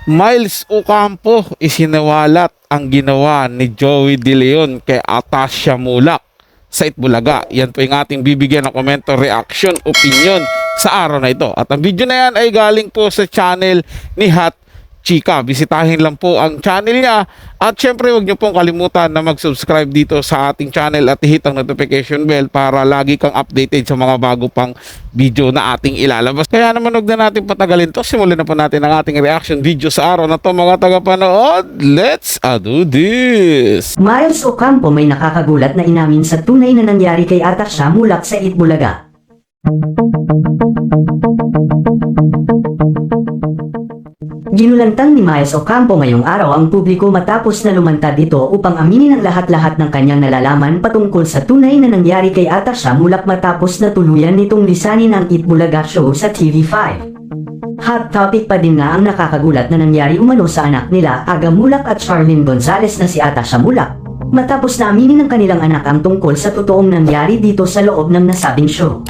Miles Ocampo, isinawalat ang ginawa ni Joey De Leon kay Atasha Mulak sa Itbulaga. Yan po yung ating bibigyan ng komento, reaction, opinion sa araw na ito. At ang video na yan ay galing po sa channel ni Hot Chika. Bisitahin lang po ang channel niya. At syempre huwag niyo pong kalimutan na mag-subscribe dito sa ating channel at hit ang notification bell para lagi kang updated sa mga bago pang video na ating ilalabas. Kaya naman huwag na natin patagalin to. Simulan na po natin ang ating reaction video sa araw na to, mga tagapanood. Let's do this! Miles Ocampo may nakakagulat na inamin sa tunay na nangyari kay Atasha Mulak sa Itbulaga. Ginulantang ni Miles Ocampo ngayong araw ang publiko matapos na lumantad ito upang aminin ang lahat-lahat ng kanyang nalalaman patungkol sa tunay na nangyari kay Atasha Mulak matapos na tuluyan nitong lisanin ang Itbulaga show sa TV5. Hot topic pa din nga ang nakakagulat na nangyari umano sa anak nila Aga Mulak at Charlene Gonzalez na si Atasha Mulak, matapos na aminin ng kanilang anak ang tungkol sa totoong nangyari dito sa loob ng nasabing show.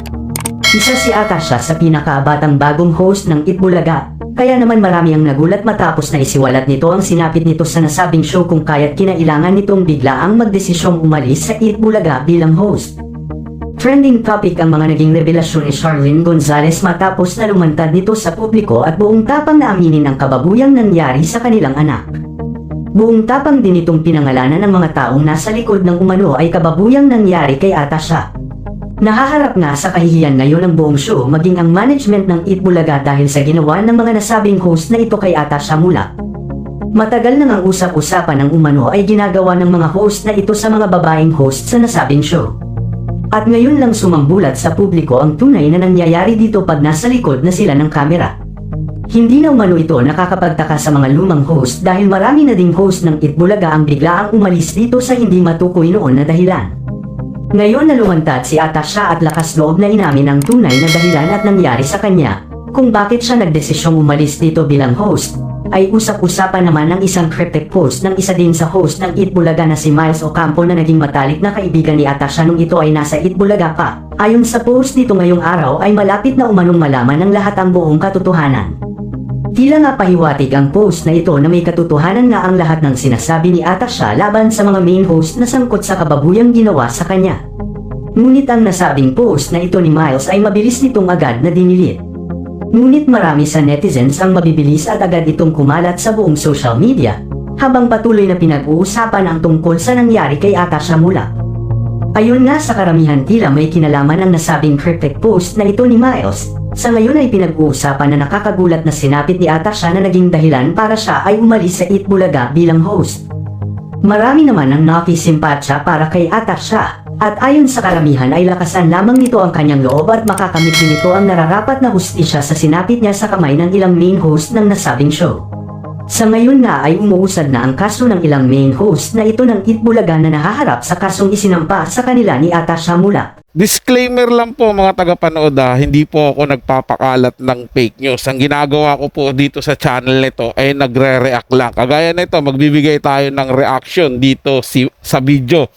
Isa si Atasha sa pinakabatang bagong host ng Itbulaga, kaya naman marami ang nagulat matapos na isiwalat nito ang sinapit nito sa nasabing show kung kaya't kinailangan nitong biglaang magdesisyong umalis sa Itbulaga bilang host. Trending topic ang mga naging revelasyon ni Charlene Gonzalez matapos na lumantad nito sa publiko at buong tapang na aminin ang kababuyang nangyari sa kanilang anak. Buong tapang din itong pinangalanan ng mga taong nasa likod ng umano ay kababuyang nangyari kay Atasha. Nahaharap nga sa kahihiyan ngayon ang buong show maging ang management ng Itbulaga dahil sa ginawa ng mga nasabing host na ito kay Atasha Mulak. Matagal nang ang usap-usapan ng umano ay ginagawa ng mga host na ito sa mga babaeng host sa nasabing show. At ngayon lang sumambulat sa publiko ang tunay na nangyayari dito pag nasa likod na sila ng kamera. Hindi na umano ito nakakapagtaka sa mga lumang host dahil marami na ding host ng Itbulaga ang biglaang umalis dito sa hindi matukoy noon na dahilan. Ngayon na lumantad si Atasha at lakas loob na inamin ang tunay na dahilan at nangyari sa kanya, kung bakit siya nagdesisyong umalis dito bilang host, ay usap-usapan naman ng isang cryptic post ng isa din sa host ng Itbulaga na si Miles Ocampo na naging matalik na kaibigan ni Atasha nung ito ay nasa Itbulaga pa. Ayon sa post nito ngayong araw ay malapit na umanong malaman ng lahat ang buong katotohanan. Tila nga pahiwatig ang post na ito na may katotohanan nga ang lahat ng sinasabi ni Atasha laban sa mga main host na sangkot sa kababuyang ginawa sa kanya. Ngunit ang nasabing post na ito ni Miles ay mabilis nitong agad na dinilit. Ngunit marami sa netizens ang mabibilis at agad itong kumalat sa buong social media, habang patuloy na pinag-uusapan ang tungkol sa nangyari kay Atasha Mulak. Ayon nga sa karamihan tila may kinalaman ang nasabing cryptic post na ito ni Miles. Sa ngayon ay pinag-uusapan na nakakagulat na sinapit ni Atasha na naging dahilan para siya ay umalis sa Itbulaga bilang host. Marami naman ang nakisimpatya para kay Atasha, at ayon sa karamihan ay lakasan lamang nito ang kanyang loob at makakamit din ito ang nararapat na hustisya sa sinapit niya sa kamay ng ilang main host ng nasabing show. Sa ngayon nga ay umuusad na ang kaso ng ilang main host na ito ng Itbulaga na nahaharap sa kasong isinampa sa kanila ni Atasha Mulak. Disclaimer lang po mga tagapanood, hindi po ako nagpapakalat ng fake news. Ang ginagawa ko po dito sa channel nito ay nagre-react lang. Kagaya nito, magbibigay tayo ng reaction dito sa video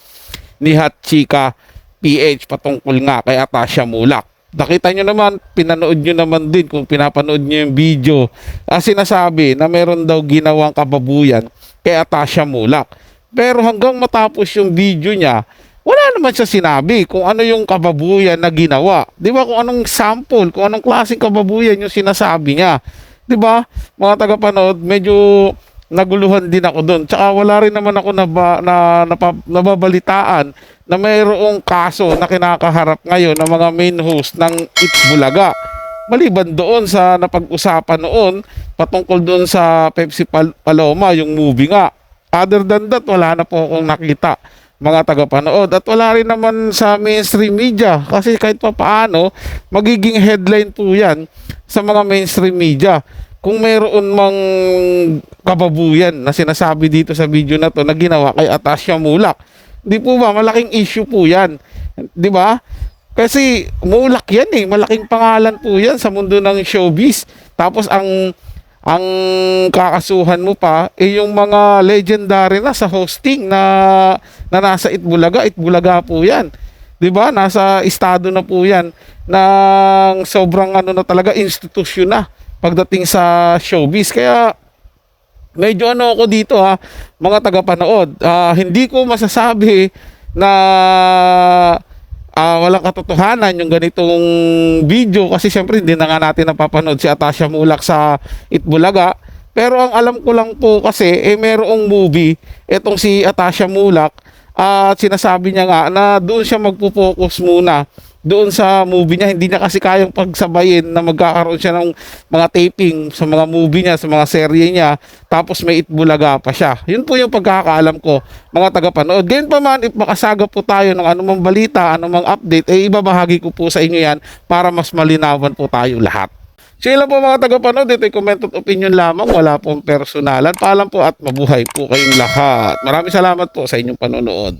ni Hot Chika PH patungkol nga kay Atasha Mulak. Nakita nyo naman, pinanood nyo naman din kung pinapanood nyo yung video. Sinasabi na meron daw ginawang kababuyan kay Atasha Mulak. Pero hanggang matapos yung video niya, wala naman siya sinabi kung ano yung kababuyan na ginawa. Di ba? Kung anong sample, kung anong klaseng kababuyan yung sinasabi niya. Di ba? Mga tagapanood, medyo naguluhan din ako doon. Tsaka wala rin naman ako nababalitaan na mayroong kaso na kinakaharap ngayon ng mga main host ng Itbulaga. Maliban doon sa napag-usapan noon patungkol doon sa Pepsi Paloma, yung movie nga. Other than that, wala na po akong nakita, mga tagapanood, at wala rin naman sa mainstream media kasi kahit pa paano magiging headline po yan sa mga mainstream media kung mayroon mang kababuyan na sinasabi dito sa video na to na ginawa kay Atasha Mulak. Di po ba malaking issue po yan, di ba? Kasi Mulak yan malaking pangalan po yan sa mundo ng showbiz. Tapos ang kakasuhan mo pa yung mga legendary na sa hosting na nasa Itbulaga po yan. 'Di ba? Nasa estado na po yan ng sobrang na talaga institusyon na pagdating sa showbiz. Kaya medyo ano ako dito mga tagapanood. Hindi ko masasabi na walang katotohanan yung ganitong video kasi syempre hindi na nga natin napapanood si Atasha Mulak sa Itbulaga. Pero ang alam ko lang po kasi merong movie etong si Atasha Mulak at sinasabi niya nga na doon siya magpo-focus muna doon sa movie niya. Hindi niya kasi kayang pagsabayin na magkakaroon siya ng mga taping sa mga movie niya, sa mga serye niya, tapos may Itbulaga pa siya. Yun po yung pagkakaalam ko, mga tagapanood. Ganyan pa man, if makasagap po tayo ng anumang balita, anumang update, ibabahagi ko po sa inyo yan para mas malinawan po tayo lahat. So yun lang po mga tagapanood, ito ay comment at opinion lamang, wala pong personalan. Paalam po at mabuhay po kayong lahat. Maraming salamat po sa inyong panonood.